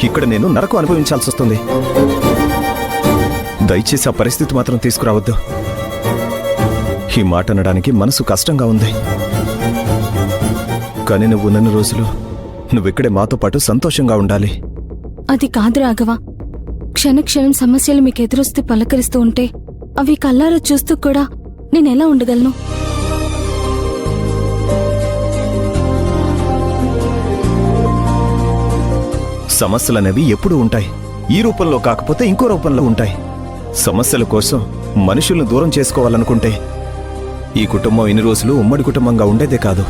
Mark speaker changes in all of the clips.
Speaker 1: ఇక్కడ నేను నరకం అనుభవించాల్సి వస్తుంది. దయచేసి ఆ పరిస్థితి మాత్రం తీసుకురావద్దు. ఈ మాట అనడానికి మనసు కష్టంగా ఉంది. కానీ నువ్వు ఉన్నన్ని రోజులు నువ్విక్కడే మాతో పాటు సంతోషంగా ఉండాలి.
Speaker 2: అది కాదు రాఘవ. క్షణక్షణం సమస్యలు మీకు ఎదురొస్తే పలకరిస్తూ ఉంటే అవి కల్లారా చూస్తూ కూడా నేనెలా ఉండగలను?
Speaker 1: సమస్యలనేవి ఎప్పుడూ ఉంటాయి. ఈ రూపంలో కాకపోతే ఇంకో రూపంలో ఉంటాయి. సమస్యల కోసం మనుషులను దూరం చేసుకోవాలనుకుంటే ఈ కుటుంబం ఇన్ని రోజులు ఉమ్మడి కుటుంబంగా ఉండేదే కాదు.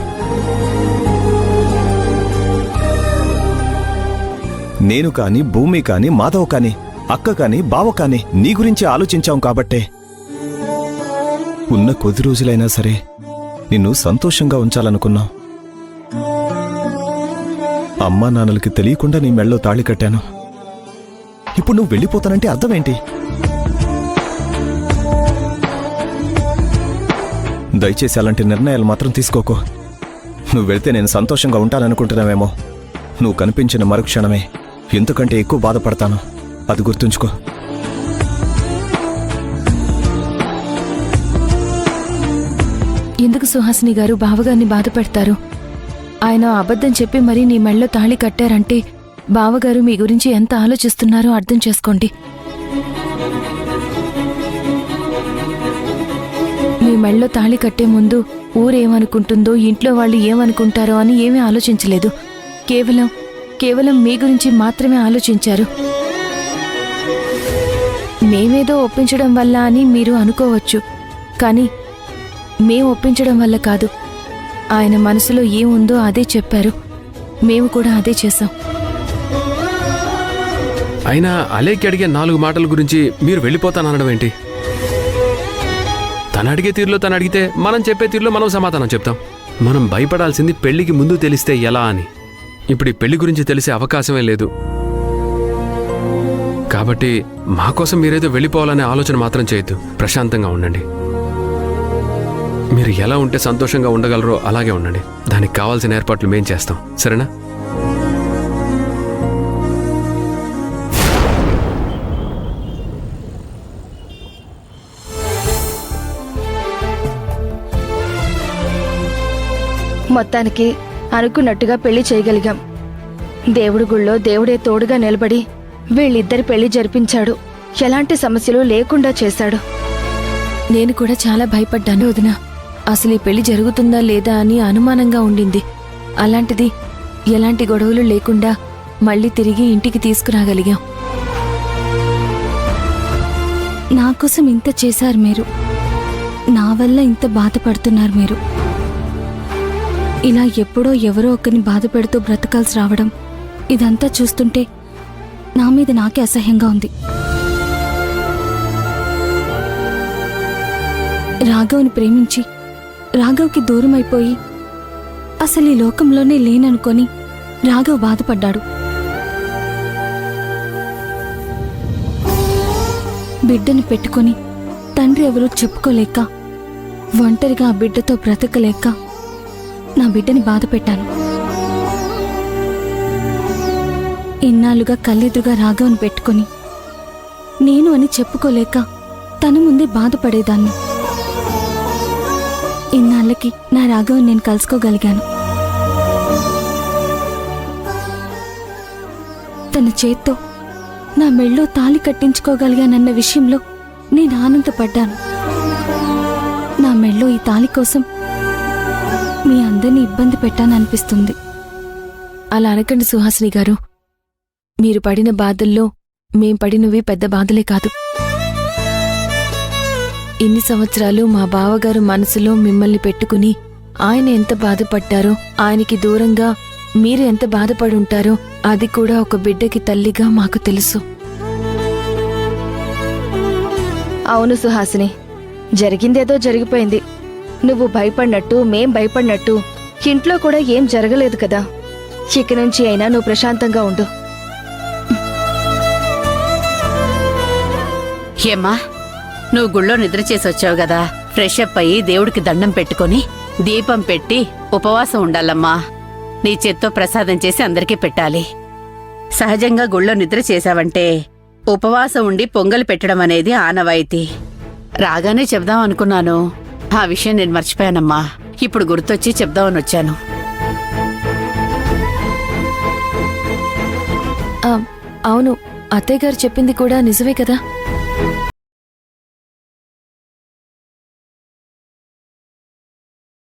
Speaker 1: నేను కాని, భూమి కాని, మాధవ్ కాని, అక్క కాని, బావ కాని నీ గురించి ఆలోచించాం కాబట్టే ఉన్న కొద్ది రోజులైనా సరే నిన్ను సంతోషంగా ఉంచాలనుకున్నాం. అమ్మా నాన్నలకి తెలియకుండా నీ మెళ్ళో తాళి కట్టాను. ఇప్పుడు నువ్వు వెళ్ళిపోతానంటే అర్థమేంటి? దయచేసి అలాంటి నిర్ణయాలు మాత్రం తీసుకోకు. నువ్వు వెళ్తే నేను సంతోషంగా ఉంటాననుకుంటున్నావేమో. నువ్వు కనిపించిన మరుక్షణమే ఎంతకంటే ఎక్కువ బాధపడతాను. అది గుర్తుంచుకో.
Speaker 2: ఎందుకు సుహాసిని గారు బావగారిని బాధ పెడతారు? ఆయన అబద్ధం చెప్పి మరీ నీ మెళ్ళో తాళి కట్టారంటే బావగారు మీ గురించి ఎంత ఆలోచిస్తున్నారో అర్థం చేసుకోండి. మీ మెళ్ళో తాళి కట్టే ముందు ఊరేమనుకుంటుందో, ఇంట్లో వాళ్ళు ఏమనుకుంటారో అని ఏమీ ఆలోచించలేదు. కేవలం మీ గురించి మాత్రమే ఆలోచించారు. మేమేదో ఒప్పించడం వల్ల అని మీరు అనుకోవచ్చు, కానీ మేం ఒప్పించడం వల్ల కాదు. ఆయన మనసులో ఏముందో అదే చెప్పారు. మేము కూడా అదే చేశాం.
Speaker 3: అయినా అలేకి అడిగే 4 మాటల గురించి మీరు వెళ్ళిపోతాననడం ఏంటి? తను అడిగే తీరులో తను అడిగితే మనం చెప్పే తీరులో మనం సమాధానం చెప్తాం. మనం భయపడాల్సింది పెళ్లికి ముందు తెలిస్తే ఎలా అని. ఇప్పుడు ఈ పెళ్లి గురించి తెలిసే అవకాశమే లేదు. కాబట్టి మా కోసం మీరేదో వెళ్ళిపోవాలనే ఆలోచన మాత్రం చేయొద్దు. ప్రశాంతంగా ఉండండి. మీరు ఎలా ఉంటే సంతోషంగా ఉండగలరో అలాగే ఉండండి. దానికి కావాల్సిన ఏర్పాట్లు మేం చేస్తాం, సరేనా?
Speaker 4: మొత్తానికి అనుకున్నట్టుగా పెళ్లి చేయగలిగాం. దేవుడి గుళ్ళో దేవుడే తోడుగా నిలబడి వీళ్ళిద్దరి పెళ్లి జరిపించాడు. ఎలాంటి సమస్యలు లేకుండా చేశాడు.
Speaker 2: నేను కూడా చాలా భయపడ్డాను వదినా. అసలు ఈ పెళ్లి జరుగుతుందా లేదా అని అనుమానంగా ఉండింది. అలాంటిది ఎలాంటి గొడవలు లేకుండా మళ్ళీ తిరిగి ఇంటికి తీసుకురాగలిగాం. నా కోసం ఇంత చేశారు మీరు. నా వల్ల ఇంత బాధపడుతున్నారు మీరు. ఇలా ఎప్పుడో ఎవరో ఒకరిని బాధ పెడుతూ బ్రతకాల్సి రావడం, ఇదంతా చూస్తుంటే నా మీద నాకే అసహ్యంగా ఉంది. రాఘవ్ని ప్రేమించి రాఘవ్కి దూరం అయిపోయి అసలు ఈ లోకంలోనే లేననుకొని రాఘవ్ బాధపడ్డాడు. బిడ్డని పెట్టుకొని తండ్రి ఎవరో చెప్పుకోలేక, ఒంటరిగా ఆ బిడ్డతో బ్రతకలేక నా బిడ్డని బాధ పెట్టాను. ఇన్నాళ్ళుగా కళ్ళెదురుగా రాఘవ్ని పెట్టుకొని నేను అని చెప్పుకోలేక తన ముందే బాధపడేదాన్ని. ఇన్నాళ్ళకి నా రాఘవ్ని నేను కలుసుకోగలిగాను. తన చేత్తో నా మెళ్ళో తాళి కట్టించుకోగలిగానన్న విషయంలో నేను ఆనందపడ్డాను. నా మెళ్ళో ఈ తాళి కోసం మీ అందరినీ ఇబ్బంది పెట్టాననిపిస్తుంది. అలా అనకండి సుహాసిని గారు. మీరు పడిన బాధల్లో మేం పడినవి పెద్ద బాధలే కాదు. ఇన్ని సంవత్సరాలు మా బావగారు మనసులో మిమ్మల్ని పెట్టుకుని ఆయన ఎంత బాధపడ్డారో, ఆయనకి దూరంగా మీరు ఎంత బాధపడుంటారో అది కూడా ఒక బిడ్డకి తల్లిగా మాకు తెలుసు.
Speaker 4: అవును సుహాసిని, జరిగిందేదో జరిగిపోయింది. నువ్వు భయపడినట్టు మేం భయపడినట్టు ఇంట్లో కూడా ఏం జరగలేదు కదా. ఇక నుంచి అయినా నువ్వు ప్రశాంతంగా ఉండు.
Speaker 5: ఏమ్మా, నువ్వు గుళ్ళో నిద్ర చేసి వచ్చావు గదా, ఫ్రెష్ అప్ అయ్యి దేవుడికి దండం పెట్టుకుని దీపం పెట్టి ఉపవాసం ఉండాలమ్మా. నీ చేత్తో ప్రసాదం చేసి అందరికీ పెట్టాలి. సహజంగా గుళ్ళో నిద్ర చేశావంటే ఉపవాసం ఉండి పొంగలి పెట్టడం అనేది ఆనవాయితీ. రాగానే చెప్దాం అనుకున్నాను, ఆ విషయం నేను మర్చిపోయానమ్మా. ఇప్పుడు గుర్తొచ్చి చెప్దామని వచ్చాను.
Speaker 6: అవును, అత్తయ్య గారు చెప్పింది కూడా నిజమే కదా.